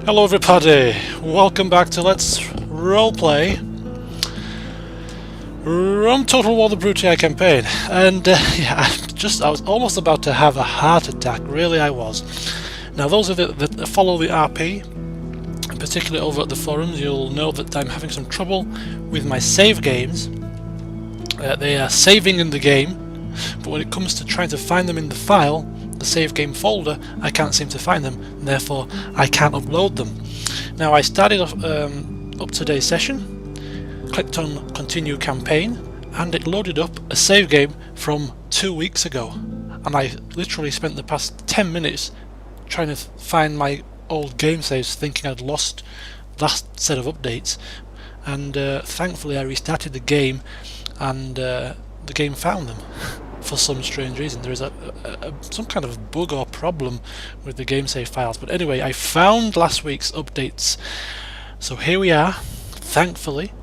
Hello everybody, welcome back to Let's Roleplay Total War the Brutii campaign. And yeah, I was almost about to have a heart attack, really I was. Now those of you that follow the RP, and particularly over at the forums, you'll know that I'm having some trouble with my save games. They are saving in the game, but when it comes to trying to find them in the file, the save game folder, I can't seem to find them, and therefore I can't upload them. Now I started off up today's session, clicked on continue campaign, and it loaded up a save game from 2 weeks ago, and I literally spent the past 10 minutes trying to find my old game saves, thinking I'd lost last set of updates, and thankfully I restarted the game, and the game found them. For some strange reason. There is some kind of bug or problem with the game save files, but anyway, I found last week's updates, so here we are, thankfully,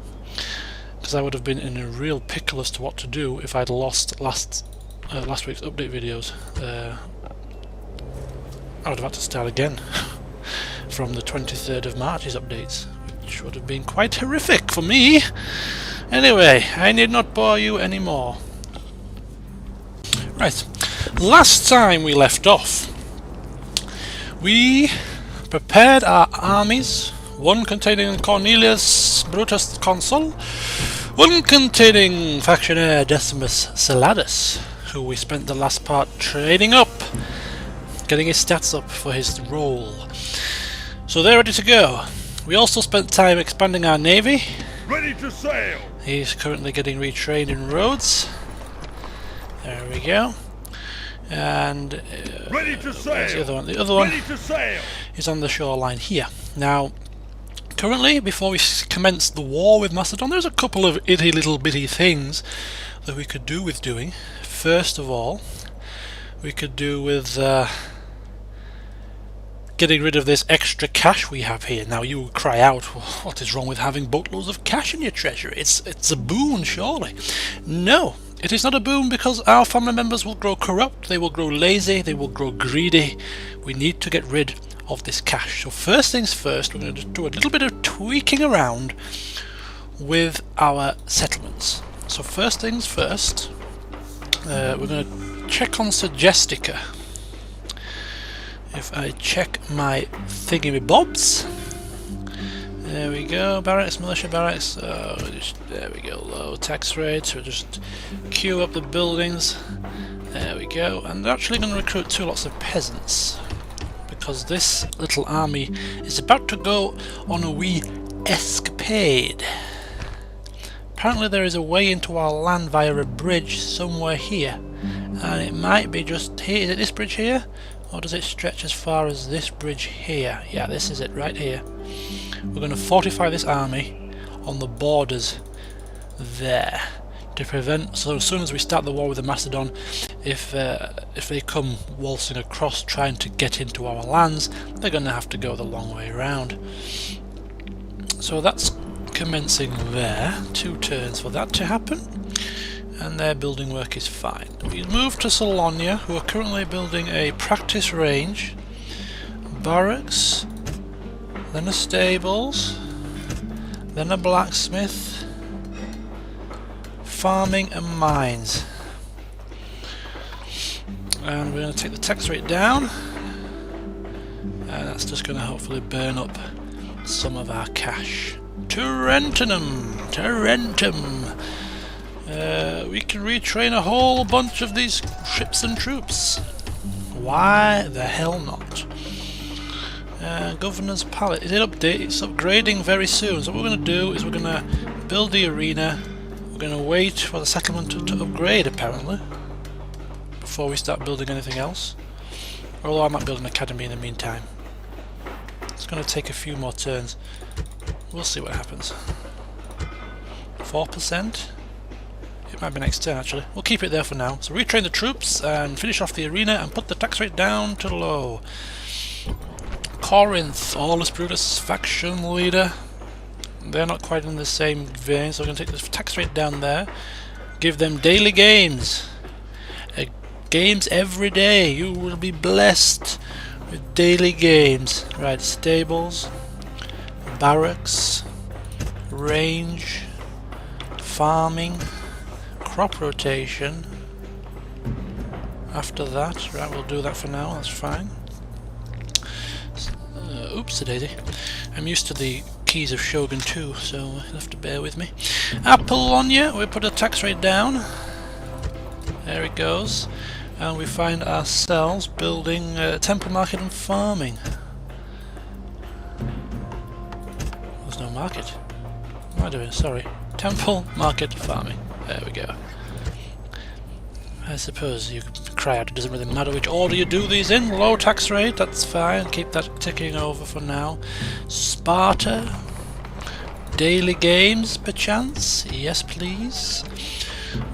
because I would have been in a real pickle as to what to do if I'd lost last week's update videos. I would have had to start again from the 23rd of March's updates, which would have been quite horrific for me. Anyway, I need not bore you anymore. Right, last time we left off, we prepared our armies, one containing Cornelius Brutus Consul, one containing Factionaire Decimus Celadus, who we spent the last part training up, getting his stats up for his role. So they're ready to go. We also spent time expanding our navy. Ready to sail! He's currently getting retrained in Rhodes. There we go. And ready to sail. The other one. The other one ready to sail. Is on the shoreline here. Now, currently, before we commence the war with Macedon, there's a couple of itty little bitty things that we could do with doing. First of all, we could do with getting rid of this extra cash we have here. Now you would cry out, well, what is wrong with having boatloads of cash in your treasury? It's a boon, surely. No. It is not a boon, because our family members will grow corrupt, they will grow lazy, they will grow greedy. We need to get rid of this cash. So first things first, we're going to do a little bit of tweaking around with our settlements. So first things first, we're going to check on Suggestica. If I check my thingy-bobs, there we go, barracks, militia barracks, there we go, low tax rates, we'll just queue up the buildings, there we go, and they're actually going to recruit 2 lots of peasants, because this little army is about to go on a wee escapade. Apparently there is a way into our land via a bridge somewhere here, and it might be just here. Is it this bridge here? Or does it stretch as far as this bridge here? Yeah, this is it, right here. We're going to fortify this army on the borders there to prevent, so as soon as we start the war with the Macedon, if they come waltzing across trying to get into our lands, they're going to have to go the long way around. So that's commencing there. 2 turns for that to happen, and their building work is fine. We move to Salonia, who are currently building a practice range, barracks, then a stables, then a blacksmith, farming and mines. And we're going to take the tax rate down, and that's just going to hopefully burn up some of our cash. Tarentum! We can retrain a whole bunch of these ships and troops. Why the hell not? Governor's Palette, is it updated? It's upgrading very soon. So what we're going to do is we're going to build the arena. We're going to wait for the settlement to upgrade, apparently, before we start building anything else. Although I might build an academy in the meantime. It's going to take a few more turns. We'll see what happens. 4%? It might be next turn, actually. We'll keep it there for now. So retrain the troops and finish off the arena and put the tax rate down to low. Corinth, Aulus Brutus faction leader. They're not quite in the same vein, so we're going to take the tax rate down there. Give them daily games. Games every day. You will be blessed with daily gains. Right, stables, barracks, range, farming, crop rotation. After that, right, we'll do that for now, that's fine. Oops, daisy. I'm used to the keys of Shogun 2, so you'll have to bear with me. Apollonia, we put a tax rate down. There it goes. And we find ourselves building temple market and farming. There's no market. What am I doing? Sorry. Temple, market, farming. There we go. I suppose you could cry out, it doesn't really matter which order you do these in. Low tax rate, that's fine. Keep that ticking over for now. Sparta. Daily games, perchance. Yes, please.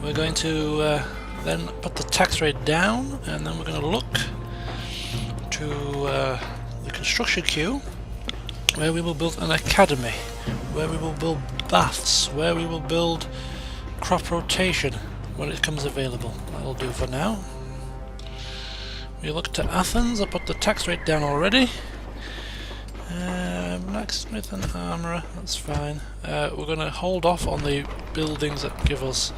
We're going to then put the tax rate down, and then we're going to look to the construction queue, where we will build an academy, where we will build baths, where we will build crop rotation when it comes available. That'll do for now. We look to Athens. I put the tax rate down already. Blacksmith and armourer, that's fine. We're going to hold off on the buildings that give us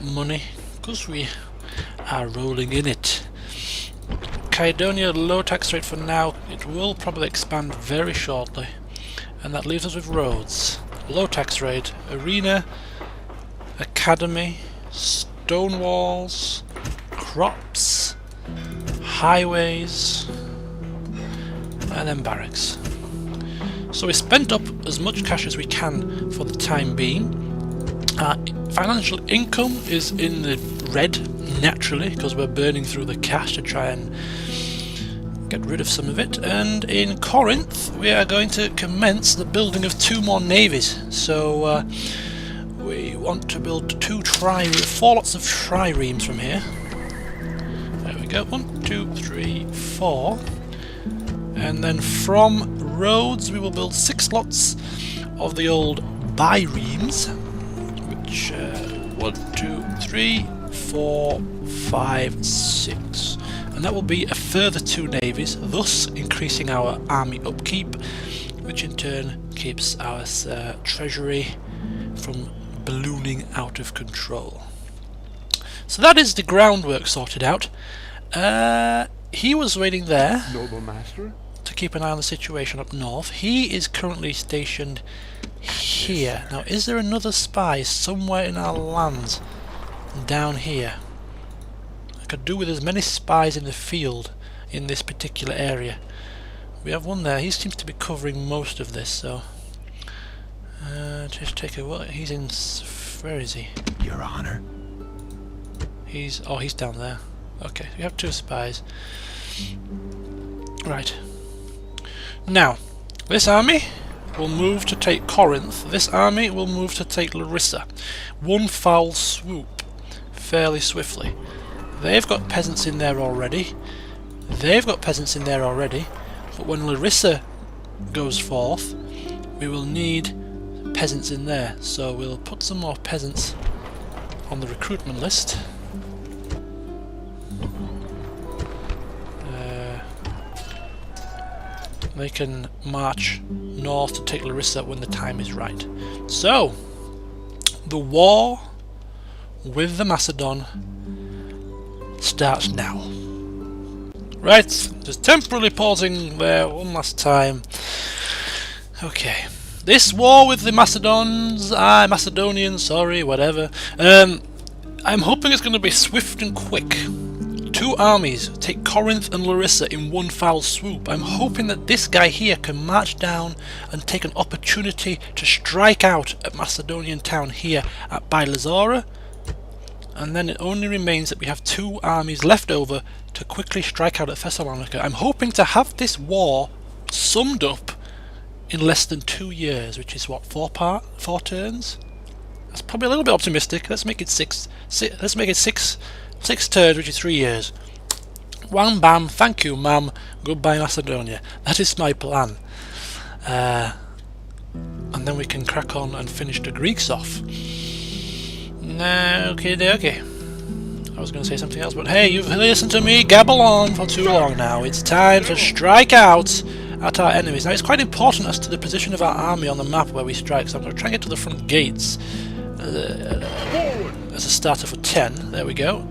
money, because we are rolling in it. Macedonia, low tax rate for now. It will probably expand very shortly, and that leaves us with roads. Low tax rate, arena, academy, stone walls, crops, highways, and then barracks. So we spent up as much cash as we can for the time being. Financial income is in the red, naturally, because we're burning through the cash to try and get rid of some of it. And in Corinth we are going to commence the building of 2 more navies. So we want to build 4 lots of triremes from here. There we go, 1, 2, 3, 4. And then from roads we will build 6 lots of the old biremes, which 1, 2, 3, 4, 5, 6. And that will be a further 2 navies, thus increasing our army upkeep, which in turn keeps our treasury from ballooning out of control. So that is the groundwork sorted out. He was waiting there, Noble master. to keep an eye on the situation up north. He is currently stationed here. Now, is there another spy somewhere in our lands down here? I could do with as many spies in the field in this particular area. We have one there. He seems to be covering most of this, so just take a look. He's in. Where is he? Your Honor. He's down there. Okay, we have 2 spies. Right. Now, this army will move to take Corinth. This army will move to take Larissa. One foul swoop, fairly swiftly. They've got peasants in there already. They've got peasants in there already. But when Larissa goes forth, we will need peasants in there. So we'll put some more peasants on the recruitment list. They can march north to take Larissa when the time is right. So, the war with the Macedon starts now. Right, just temporarily pausing there one last time. Okay, this war with the Macedonians, sorry, whatever. I'm hoping it's going to be swift and quick. 2 armies take Corinth and Larissa in one foul swoop. I'm hoping that this guy here can march down and take an opportunity to strike out at Macedonian town here at Bylazora, and then it only remains that we have 2 armies left over to quickly strike out at Thessalonica. I'm hoping to have this war summed up in less than 2 years, which is what, 4 turns? That's probably a little bit optimistic. Let's make it 6. Let's make it 6 turns, which is 3 years. Wham bam, thank you ma'am, goodbye Macedonia. That is my plan. And then we can crack on and finish the Greeks off. Okay. I was going to say something else, but hey, you've listened to me gabble on for too long now. It's time to strike out at our enemies. Now, it's quite important as to the position of our army on the map where we strike, so I'm going to try and get to the front gates as a starter for 10. There we go.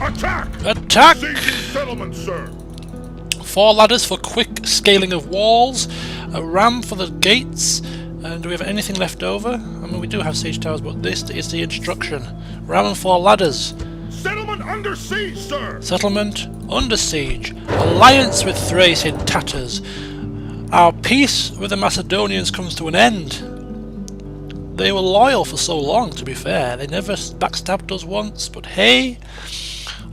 Attack! Attack! Siege settlement, sir. 4 ladders for quick scaling of walls, a ram for the gates, and do we have anything left over? I mean, we do have siege towers, but this is the instruction. Ram and 4 ladders. Settlement under siege, sir. Settlement under siege. Alliance with Thrace in tatters. Our peace with the Macedonians comes to an end. They were loyal for so long, to be fair. They never backstabbed us once, but hey,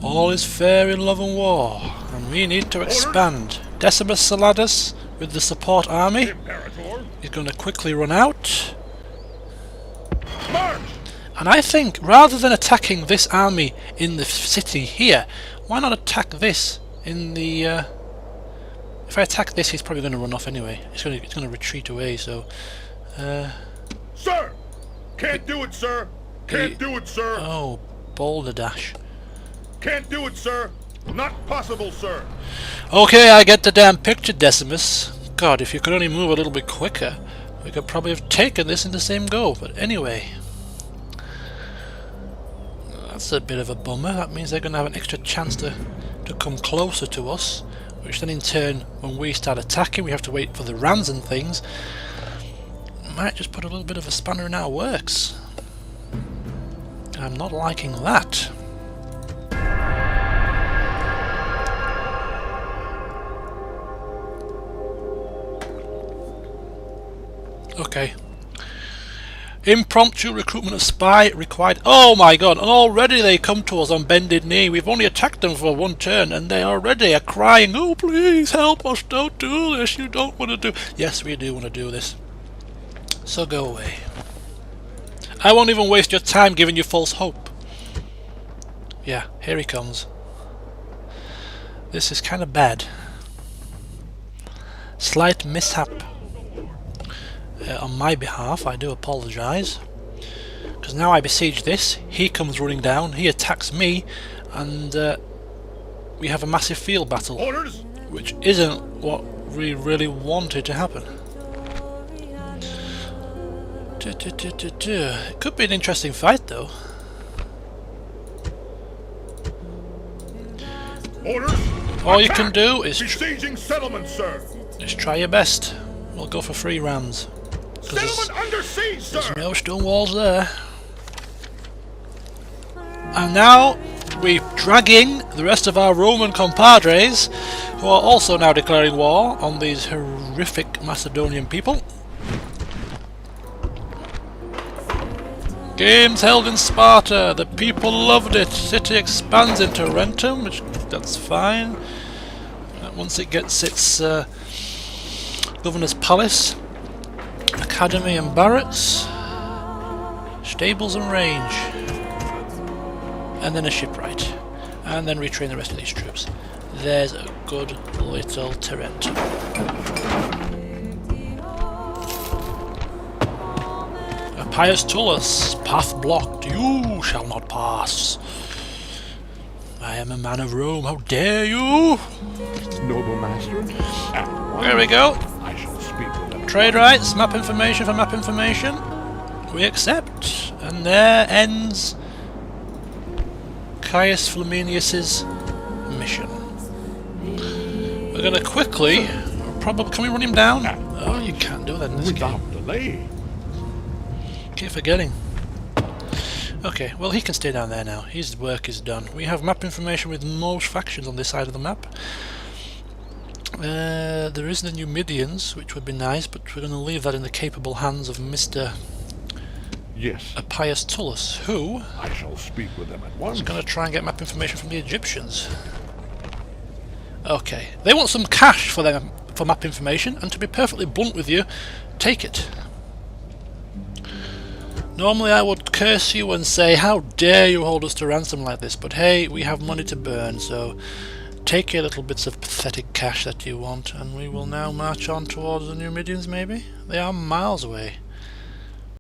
all is fair in love and war, and we need to expand. Decimus Saladus with the support army Imperator. is going to quickly run out. March! And I think, rather than attacking this army in the city here, why not attack this in the... if I attack this, he's probably going to run off anyway. It's going to retreat away, so... Sir! Can't do it, sir! Can't do it, sir! oh, boulder dash. Can't do it, sir! Not possible, sir! Okay, I get the damn picture, Decimus. God, if you could only move a little bit quicker, we could probably have taken this in the same go. But anyway... that's a bit of a bummer. That means they're going to have an extra chance to come closer to us, which then in turn, when we start attacking, we have to wait for the rams and things. Might just put a little bit of a spanner in our works. I'm not liking that. Okay. Impromptu recruitment of spy required. Oh my god, and already they come to us on bended knee. We've only attacked them for 1 turn and they already are crying, oh please help us, don't do this, you don't want to do... Yes, we do want to do this. So go away. I won't even waste your time giving you false hope. Yeah, here he comes. This is kind of bad. Slight mishap. On my behalf, I do apologise, because now I besiege this, he comes running down, he attacks me, and we have a massive field battle. Orders! Which isn't what we really wanted to happen. It could be an interesting fight though. Orders! All you can do is besieging settlement, sir! just try your best. We'll go for 3 rounds. Settlement under siege, sir! There's no stone walls there. And now we drag in the rest of our Roman compadres, who are also now declaring war on these horrific Macedonian people. Games held in Sparta. The people loved it. City expands into Tarentum, which that's fine. Once it gets its governor's palace, academy and barracks, stables and range, and then a shipwright, and then retrain the rest of these troops. There's a good little Tarentum. Pius Tullus, path blocked, you shall not pass. I am a man of Rome, how dare you? Noble master, There we go. I shall speak with them. Trade rights, map information for map information. We accept. And there ends Caius Flaminius's mission. We're going to quickly, probably, can we run him down? Oh, you can't do that in this game. Without delay. Keep forgetting. Okay, well he can stay down there now. His work is done. We have map information with most factions on this side of the map. There is the Numidians, which would be nice, but we're going to leave that in the capable hands of Mr. Yes. Pius Tullus, who I shall speak with them at once. is going to try and get map information from the Egyptians. Okay, they want some cash for them for map information, and to be perfectly blunt with you, take it. Normally I would curse you and say, how dare you hold us to ransom like this, but hey, we have money to burn, so take your little bits of pathetic cash that you want, and we will now march on towards the Numidians maybe? They are miles away.